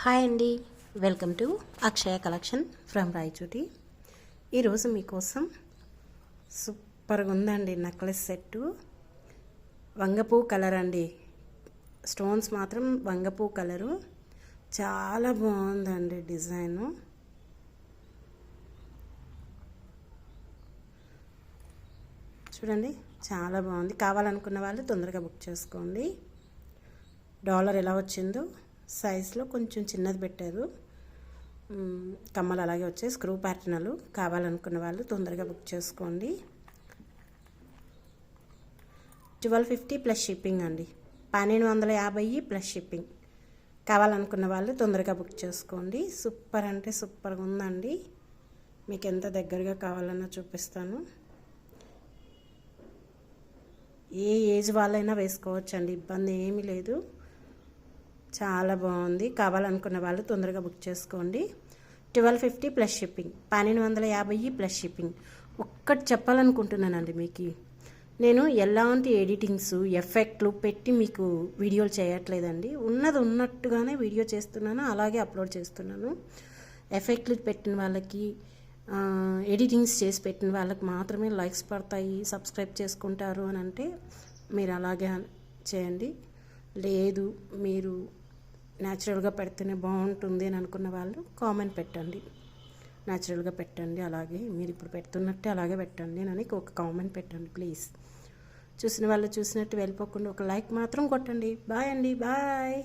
Hi అండి, welcome to Akshaya collection from Rayachoti. ఈరోజు మీకోసం సూపర్గా ఉందండి నెక్లెస్ సెట్టు. వంగపూ కలర్ అండి, స్టోన్స్ మాత్రం వంగపూ కలరు. చాలా బాగుందండి డిజైను. చూడండి, చాలా బాగుంది. కావాలనుకున్న వాళ్ళు తొందరగా బుక్ చేసుకోండి. డాలర్ ఎలా వచ్చిందో సైజులో కొంచెం చిన్నది పెట్టారు. కమ్మలు అలాగే వచ్చాయి, స్క్రూ ప్యాటర్న్లు. కావాలనుకున్న వాళ్ళు తొందరగా బుక్ చేసుకోండి. 1250 ప్లస్ షిప్పింగ్ అండి, 1250 ప్లస్ షిప్పింగ్. కావాలనుకున్న వాళ్ళు తొందరగా బుక్ చేసుకోండి. సూపర్ అంటే సూపర్గా ఉందండి. మీకు ఎంత దగ్గరగా కావాలన్నా చూపిస్తాను. ఏ ఏజ్ వాళ్ళైనా వేసుకోవచ్చండి, ఇబ్బంది ఏమీ లేదు. చాలా బాగుంది. కావాలనుకున్న వాళ్ళు తొందరగా బుక్ చేసుకోండి. 1250 ప్లస్ షిప్పింగ్, 1250 ప్లస్ షిప్పింగ్. ఒక్కటి చెప్పాలనుకుంటున్నానండి మీకు, నేను ఎలాంటి ఎడిటింగ్స్ ఎఫెక్ట్లు పెట్టి మీకు వీడియోలు చేయట్లేదండి. ఉన్నది ఉన్నట్టుగానే వీడియో చేస్తున్నాను, అలాగే అప్లోడ్ చేస్తున్నాను. ఎఫెక్ట్లు పెట్టిన వాళ్ళకి, ఎడిటింగ్స్ చేసి పెట్టిన వాళ్ళకి మాత్రమే లైక్స్ పడతాయి, సబ్స్క్రైబ్ చేసుకుంటారు అని అంటే మీరు అలాగే చేయండి. లేదు మీరు న్యాచురల్గా పెడితేనే బాగుంటుంది అని అనుకున్న వాళ్ళు కామెంట్ పెట్టండి, న్యాచురల్గా పెట్టండి, అలాగే మీరు ఇప్పుడు పెడుతున్నట్టే అలాగే పెట్టండి అని ఒక కామెంట్ పెట్టండి ప్లీజ్. చూసిన వాళ్ళు చూసినట్టు వెళ్ళిపోకుండా ఒక లైక్ మాత్రం కొట్టండి. బాయ్ అండి, బాయ్.